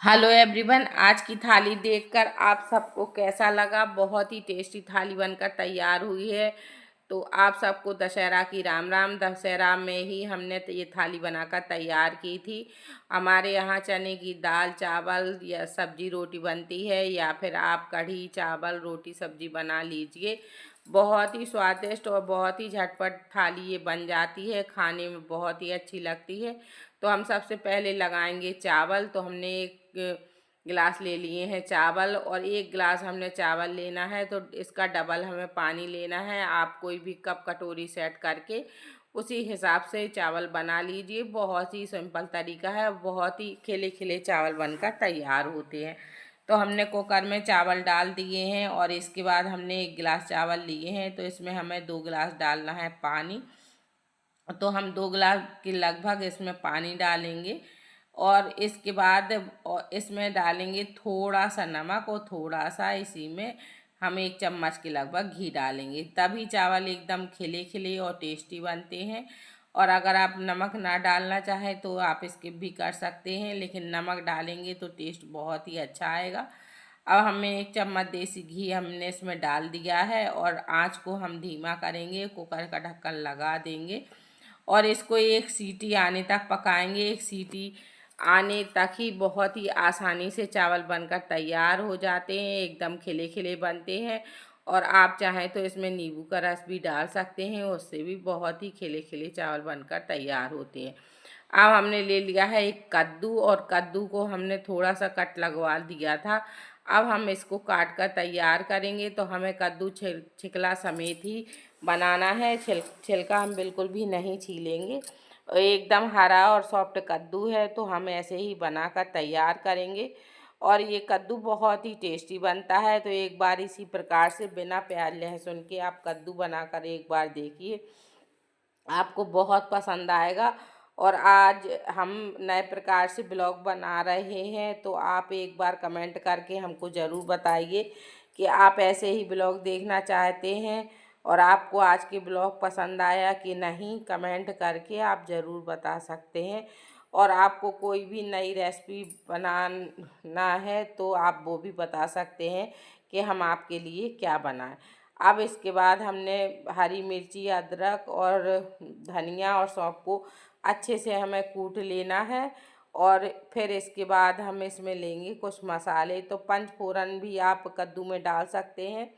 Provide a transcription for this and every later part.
Hello everyone, आज की थाली देखकर आप सबको कैसा लगा। बहुत ही टेस्टी थाली बनकर तैयार हुई है। तो आप सबको दशहरा की राम राम। दशहरा में ही हमने ये थाली बनाकर तैयार की थी। हमारे यहाँ चने की दाल चावल या सब्जी रोटी बनती है, या फिर आप कढ़ी चावल रोटी सब्जी बना लीजिए। बहुत ही स्वादिष्ट और बहुत ही झटपट थाली ये बन जाती है, खाने में बहुत ही अच्छी लगती है। तो हम सबसे पहले लगाएंगे चावल। तो हमने एक गिलास ले लिए हैं चावल, और एक गिलास हमने चावल लेना है तो इसका डबल हमें पानी लेना है। आप कोई भी कप कटोरी सेट करके उसी हिसाब से चावल बना लीजिए। बहुत ही सिंपल तरीका है, बहुत ही खिले खिले चावल बनकर तैयार होते हैं। तो हमने कुकर में चावल डाल दिए हैं, और इसके बाद हमने एक गिलास चावल लिए हैं तो इसमें हमें 2 गिलास डालना है पानी। तो हम 2 गिलास के लगभग इसमें पानी डालेंगे, और इसके बाद इसमें डालेंगे थोड़ा सा नमक, और थोड़ा सा इसी में हम 1 चम्मच के लगभग घी डालेंगे। तभी चावल एकदम खिले खिले और टेस्टी बनते हैं। और अगर आप नमक ना डालना चाहें तो आप स्किप भी कर सकते हैं, लेकिन नमक डालेंगे तो टेस्ट बहुत ही अच्छा आएगा। अब हमें 1 चम्मच देसी घी हमने इसमें डाल दिया है, और आँच को हम धीमा करेंगे, कुकर का ढक्कन लगा देंगे और इसको एक सीटी आने तक पकाएंगे। एक सीटी आने तक ही बहुत ही आसानी से चावल बनकर तैयार हो जाते हैं, एकदम खिले खिले बनते हैं। और आप चाहें तो इसमें नींबू का रस भी डाल सकते हैं, उससे भी बहुत ही खिले खिले चावल बनकर तैयार होते हैं। अब हमने ले लिया है एक कद्दू, और कद्दू को हमने थोड़ा सा कट लगवा दिया था। अब हम इसको काट कर तैयार करेंगे। तो हमें कद्दू छिकला समेत ही बनाना है, छिलका हम बिल्कुल भी नहीं छीलेंगे। एकदम हरा और सॉफ्ट कद्दू है, तो हम ऐसे ही बनाकर तैयार करेंगे। और ये कद्दू बहुत ही टेस्टी बनता है। तो एक बार इसी प्रकार से बिना प्याज लहसुन के आप कद्दू बनाकर एक बार देखिए, आपको बहुत पसंद आएगा। और आज हम नए प्रकार से ब्लॉग बना रहे हैं, तो आप एक बार कमेंट करके हमको ज़रूर बताइए कि आप ऐसे ही ब्लॉग देखना चाहते हैं, और आपको आज के ब्लॉग पसंद आया कि नहीं, कमेंट करके आप ज़रूर बता सकते हैं। और आपको कोई भी नई रेसिपी बनाना है तो आप वो भी बता सकते हैं कि हम आपके लिए क्या बनाएं। अब इसके बाद हमने हरी मिर्ची अदरक और धनिया और सौंफ को अच्छे से हमें कूट लेना है। और फिर इसके बाद हम इसमें लेंगे कुछ मसाले। तो पंचफोरन भी आप कद्दू में डाल सकते हैं,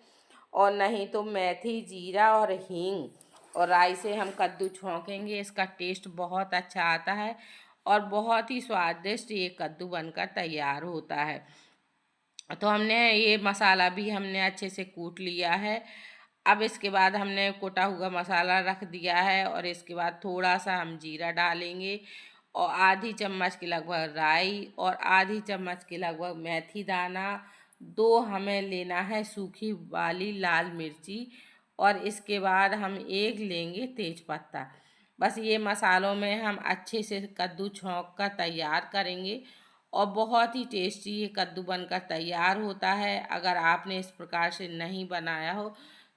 और नहीं तो मेथी जीरा और हींग और राई से हम कद्दू छौंकेंगे। इसका टेस्ट बहुत अच्छा आता है, और बहुत ही स्वादिष्ट ये कद्दू बनकर तैयार होता है। तो हमने ये मसाला भी हमने अच्छे से कूट लिया है। अब इसके बाद हमने कुटा हुआ मसाला रख दिया है, और इसके बाद थोड़ा सा हम जीरा डालेंगे, और आधी चम्मच के लगभग राई, और आधी चम्मच के लगभग मेथी दाना। 2 हमें लेना है सूखी वाली लाल मिर्ची, और इसके बाद हम एक लेंगे तेज पत्ता। बस ये मसालों में हम अच्छे से कद्दू छौंक कर तैयार करेंगे, और बहुत ही टेस्टी ये कद्दू बनकर तैयार होता है। अगर आपने इस प्रकार से नहीं बनाया हो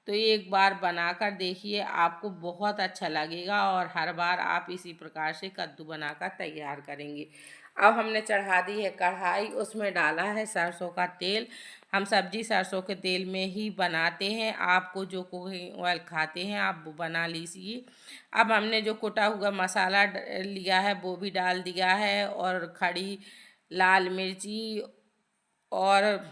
तो एक बार बनाकर देखिए, आपको बहुत अच्छा लगेगा, और हर बार आप इसी प्रकार से कद्दू बनाकर तैयार करेंगे। अब हमने चढ़ा दी है कढ़ाई, उसमें डाला है सरसों का तेल। हम सब्जी सरसों के तेल में ही बनाते हैं, आपको जो कुकिंग ऑयल खाते हैं आप वो बना लीजिए। अब हमने जो कुटा हुआ मसाला लिया है वो भी डाल दिया है, और खड़ी लाल मिर्ची, और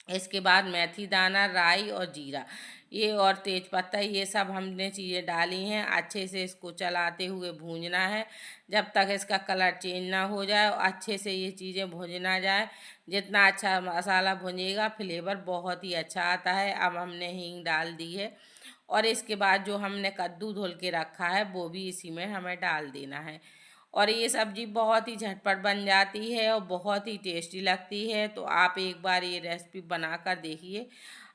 इसके बाद मेथी दाना राई और जीरा ये और तेज पत्ता, ये सब हमने चीज़ें डाली हैं। अच्छे से इसको चलाते हुए भूनना है जब तक इसका कलर चेंज ना हो जाए, और अच्छे से ये चीज़ें भूजना जाए। जितना अच्छा मसाला भुनेगा फ्लेवर बहुत ही अच्छा आता है। अब हमने हींग डाल दी है, और इसके बाद जो हमने कद्दू धुल के रखा है वो भी इसी में हमें डाल देना है। और ये सब्ज़ी बहुत ही झटपट बन जाती है और बहुत ही टेस्टी लगती है। तो आप एक बार ये रेसिपी बना कर देखिए,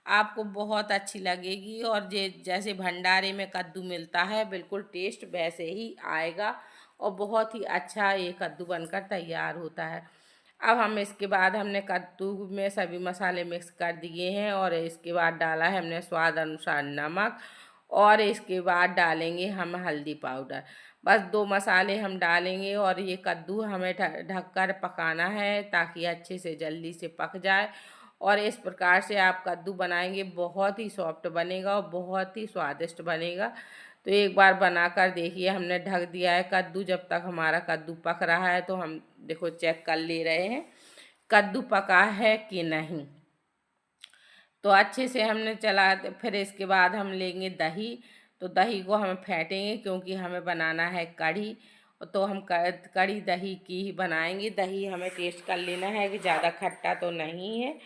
आपको बहुत अच्छी लगेगी। और जैसे भंडारे में कद्दू मिलता है बिल्कुल टेस्ट वैसे ही आएगा, और बहुत ही अच्छा ये कद्दू बनकर तैयार होता है। अब हम इसके बाद हमने कद्दू में सभी मसाले मिक्स कर दिए हैं, और इसके बाद डाला है हमने स्वाद अनुसार नमक, और इसके बाद डालेंगे हम हल्दी पाउडर। बस 2 मसाले हम डालेंगे और ये कद्दू हमें ढककर पकाना है ताकि अच्छे से जल्दी से पक जाए। और इस प्रकार से आप कद्दू बनाएंगे, बहुत ही सॉफ्ट बनेगा और बहुत ही स्वादिष्ट बनेगा। तो एक बार बनाकर देखिए। हमने ढक दिया है कद्दू। जब तक हमारा कद्दू पक रहा है तो हम देखो चेक कर ले रहे हैं कद्दू पका है कि नहीं। तो अच्छे से हमने चला। फिर इसके बाद हम लेंगे दही। तो दही को हम फेंटेंगे क्योंकि हमें बनाना है कढ़ी। तो हम कढ़ी दही की ही बनाएंगे। दही हमें टेस्ट कर लेना है कि ज़्यादा खट्टा तो नहीं है,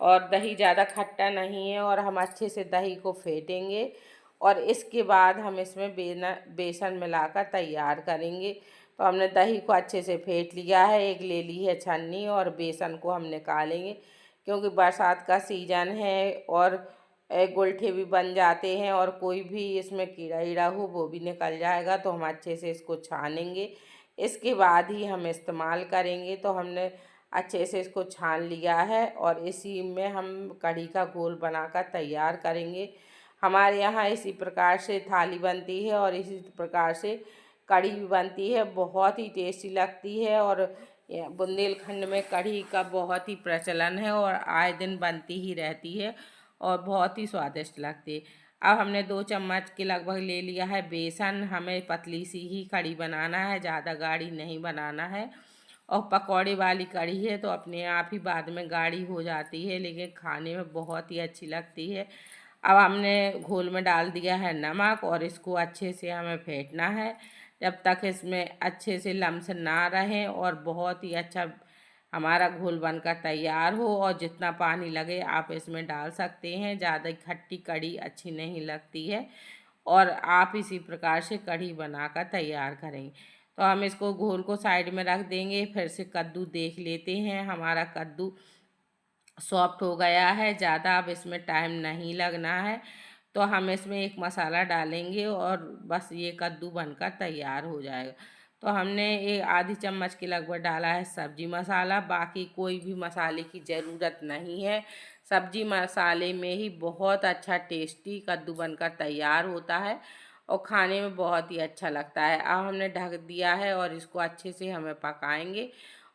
और दही ज़्यादा खट्टा नहीं है। और हम अच्छे से दही को फेंटेंगे और इसके बाद हम इसमें बेसन मिलाकर तैयार करेंगे। तो हमने दही को अच्छे से फेंट लिया है, एक ले ली है छन्नी, और बेसन को हम निकालेंगे क्योंकि बरसात का सीज़न है और गुलठे भी बन जाते हैं और कोई भी इसमें कीड़ा ईड़ा हो वो भी निकल जाएगा। तो हम अच्छे से इसको छानेंगे, इसके बाद ही हम इस्तेमाल करेंगे। तो हमने अच्छे से इसको छान लिया है और इसी में हम कढ़ी का घोल बनाकर तैयार करेंगे। हमारे यहाँ इसी प्रकार से थाली बनती है और इसी प्रकार से कढ़ी भी बनती है, बहुत ही टेस्टी लगती है। और बुंदेलखंड में कढ़ी का बहुत ही प्रचलन है और आए दिन बनती ही रहती है और बहुत ही स्वादिष्ट लगती है। अब हमने 2 चम्मच के लगभग ले लिया है बेसन। हमें पतली सी ही कढ़ी बनाना है, ज़्यादा गाढ़ी नहीं बनाना है। और पकौड़े वाली कढ़ी है तो अपने आप ही बाद में गाढ़ी हो जाती है, लेकिन खाने में बहुत ही अच्छी लगती है। अब हमने घोल में डाल दिया है नमक और इसको अच्छे से हमें फेंटना है जब तक इसमें अच्छे से लम्स ना रहें और बहुत ही अच्छा हमारा घोल बनकर तैयार हो। और जितना पानी लगे आप इसमें डाल सकते हैं, ज़्यादा खट्टी कढ़ी अच्छी नहीं लगती है। और आप इसी प्रकार से कढ़ी बनाकर तैयार करेंगे। तो हम इसको घोल को साइड में रख देंगे। फिर से कद्दू देख लेते हैं। हमारा कद्दू सॉफ्ट हो गया है ज़्यादा, अब इसमें टाइम नहीं लगना है। तो हम इसमें एक मसाला डालेंगे और बस ये कद्दू बनकर तैयार हो जाएगा। तो हमने एक आधी चम्मच के लगभग डाला है सब्जी मसाला, बाकी कोई भी मसाले की ज़रूरत नहीं है। सब्जी मसाले में ही बहुत अच्छा टेस्टी कद्दू बनकर तैयार होता है और खाने में बहुत ही अच्छा लगता है। अब हमने ढक दिया है और इसको अच्छे से हमें पकाएंगे।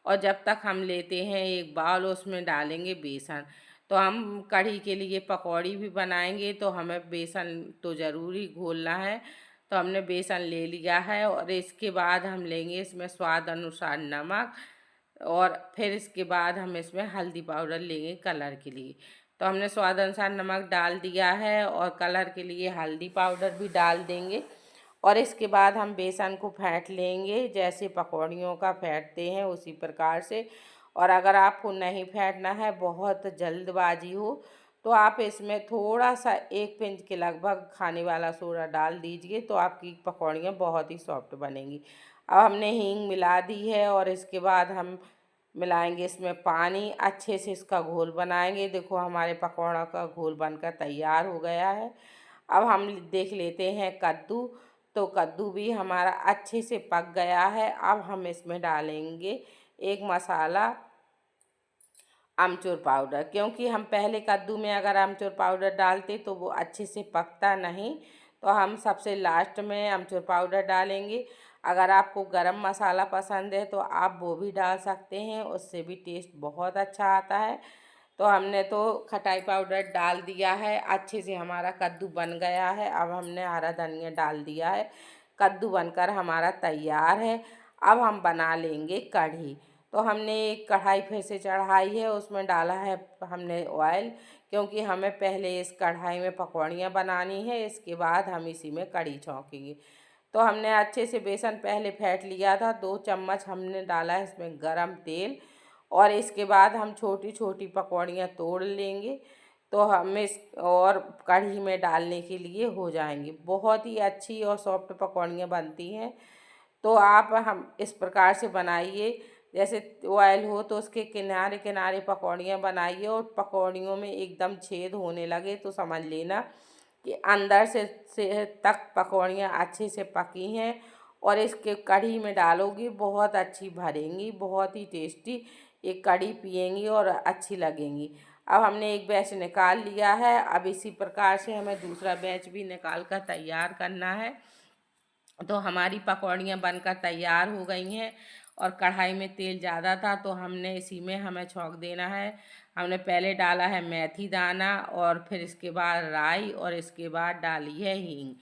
और जब तक हम लेते हैं एक बाउल, उसमें डालेंगे बेसन। तो हम कढ़ी के लिए पकौड़ी भी बनाएंगे तो हमें बेसन तो ज़रूरी घोलना है। तो हमने बेसन ले लिया है और इसके बाद हम लेंगे इसमें स्वाद अनुसार नमक, और फिर इसके बाद हम इसमें हल्दी पाउडर लेंगे कलर के लिए। तो हमने स्वाद अनुसार नमक डाल दिया है और कलर के लिए हल्दी पाउडर भी डाल देंगे। और इसके बाद हम बेसन को फेंट लेंगे, जैसे पकौड़ियों का फेंटते हैं उसी प्रकार से। और अगर आपको नहीं फेंटना है, बहुत जल्दबाजी हो, तो आप इसमें थोड़ा सा 1 पिंच के लगभग खाने वाला सोडा डाल दीजिए, तो आपकी पकौड़ियाँ बहुत ही सॉफ्ट बनेंगी। अब हमने हींग मिला दी है और इसके बाद हम मिलाएंगे इसमें पानी, अच्छे से इसका घोल बनाएंगे। देखो हमारे पकौड़ा का घोल बनकर तैयार हो गया है। अब हम देख लेते हैं कद्दू। तो कद्दू भी हमारा अच्छे से पक गया है। अब हम इसमें डालेंगे एक मसाला आमचूर पाउडर, क्योंकि हम पहले कद्दू में अगर आमचूर पाउडर डालते तो वो अच्छे से पकता नहीं। तो हम सबसे लास्ट में आमचूर पाउडर डालेंगे। अगर आपको गरम मसाला पसंद है तो आप वो भी डाल सकते हैं, उससे भी टेस्ट बहुत अच्छा आता है। तो हमने तो खटाई पाउडर डाल दिया है, अच्छे से हमारा कद्दू बन गया है। अब हमने हरा धनिया डाल दिया है, कद्दू बनकर हमारा तैयार है। अब हम बना लेंगे कढ़ी। तो हमने एक कढ़ाई फिर से चढ़ाई है, उसमें डाला है हमने ऑयल, क्योंकि हमें पहले इस कढ़ाई में पकौड़ियाँ बनानी है, इसके बाद हम इसी में कढ़ी छौंकेंगे। तो हमने अच्छे से बेसन पहले फेंट लिया था। 2 चम्मच हमने डाला है इसमें गरम तेल, और इसके बाद हम छोटी छोटी पकौड़ियाँ तोड़ लेंगे। तो हम इस और कढ़ी में डालने के लिए हो जाएंगी। बहुत ही अच्छी और सॉफ्ट पकौड़ियाँ बनती हैं। तो आप हम इस प्रकार से बनाइए, जैसे ऑयल हो तो उसके किनारे किनारे पकौड़ियाँ बनाइए, और पकौड़ियों में एकदम छेद होने लगे तो समझ लेना कि अंदर से तक पकौड़ियाँ अच्छे से पकी हैं। और इसके कढ़ी में डालोगी बहुत अच्छी भरेंगी, बहुत ही टेस्टी एक कढ़ी पिएंगी और अच्छी लगेंगी। अब हमने एक बैच निकाल लिया है। अब इसी प्रकार से हमें दूसरा बैच भी निकाल कर तैयार करना है। तो हमारी पकौड़ियाँ बनकर तैयार हो गई हैं। और कढ़ाई में तेल ज़्यादा था तो हमने इसी में हमें छौंक देना है। हमने पहले डाला है मेथी दाना और फिर इसके बाद राई और इसके बाद डाली है हींग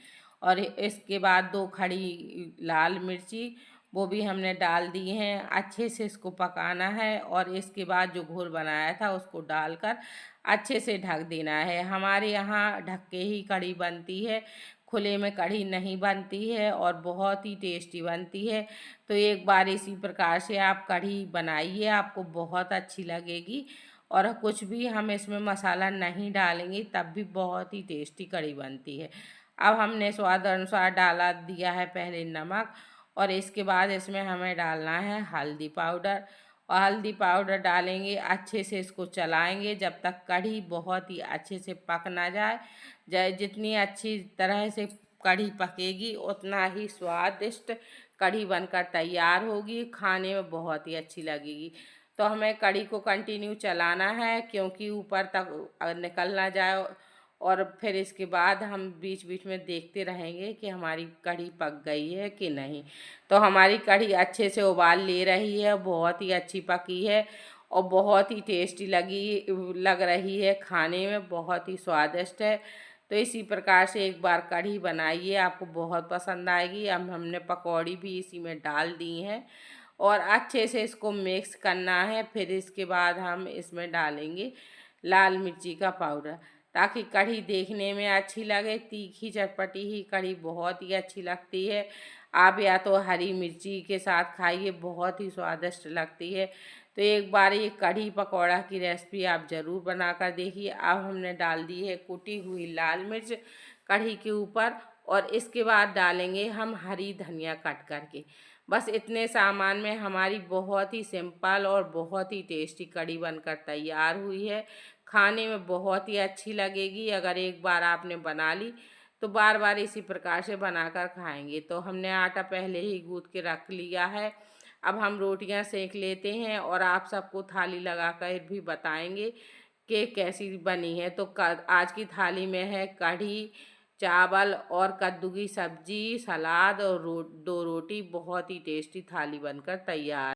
और इसके बाद 2 खड़ी लाल मिर्ची वो भी हमने डाल दी हैं। अच्छे से इसको पकाना है और इसके बाद जो घोल बनाया था उसको डालकर अच्छे से ढक देना है। हमारे यहाँ ढक के ही कढ़ी बनती है, खुले में कढ़ी नहीं बनती है और बहुत ही टेस्टी बनती है। तो एक बार इसी प्रकार से आप कढ़ी बनाइए, आपको बहुत अच्छी लगेगी। और कुछ भी हम इसमें मसाला नहीं डालेंगे तब भी बहुत ही टेस्टी कढ़ी बनती है। अब हमने स्वाद अनुसार डाला दिया है पहले नमक और इसके बाद इसमें हमें डालना है हल्दी पाउडर और हल्दी पाउडर डालेंगे, अच्छे से इसको चलाएंगे जब तक कढ़ी बहुत ही अच्छे से पक ना जाए। जितनी अच्छी तरह से कढ़ी पकेगी उतना ही स्वादिष्ट कढ़ी बनकर तैयार होगी, खाने में बहुत ही अच्छी लगेगी। तो हमें कढ़ी को कंटिन्यू चलाना है क्योंकि ऊपर तक निकल ना जाए और फिर इसके बाद हम बीच बीच में देखते रहेंगे कि हमारी कढ़ी पक गई है कि नहीं। तो हमारी कढ़ी अच्छे से उबाल ले रही है, बहुत ही अच्छी पकी है और बहुत ही टेस्टी लग रही है, खाने में बहुत ही स्वादिष्ट है। तो इसी प्रकार से एक बार कढ़ी बनाइए, आपको बहुत पसंद आएगी। अब हमने पकौड़ी भी इसी में डाल दी हैं और अच्छे से इसको मिक्स करना है। फिर इसके बाद हम इसमें डालेंगे लाल मिर्ची का पाउडर ताकि कढ़ी देखने में अच्छी लगे। तीखी चटपटी ही कढ़ी बहुत ही अच्छी लगती है। आप या तो हरी मिर्ची के साथ खाइए, बहुत ही स्वादिष्ट लगती है। तो एक बार ये कढ़ी पकौड़ा की रेसिपी आप ज़रूर बनाकर देखिए। अब हमने डाल दी है कुटी हुई लाल मिर्च कढ़ी के ऊपर और इसके बाद डालेंगे हम हरी धनिया कट करके। बस इतने सामान में हमारी बहुत ही सिंपल और बहुत ही टेस्टी कढ़ी बनकर तैयार हुई है। खाने में बहुत ही अच्छी लगेगी। अगर एक बार आपने बना ली तो बार बार इसी प्रकार से बनाकर खाएंगे। तो हमने आटा पहले ही गूँथ के रख लिया है। अब हम रोटियां सेक लेते हैं और आप सबको थाली लगाकर भी बताएंगे कि कैसी बनी है। तो आज की थाली में है कढ़ी, चावल और कद्दू की सब्जी, सलाद और 2 रोटी। बहुत ही टेस्टी थाली बनकर तैयार।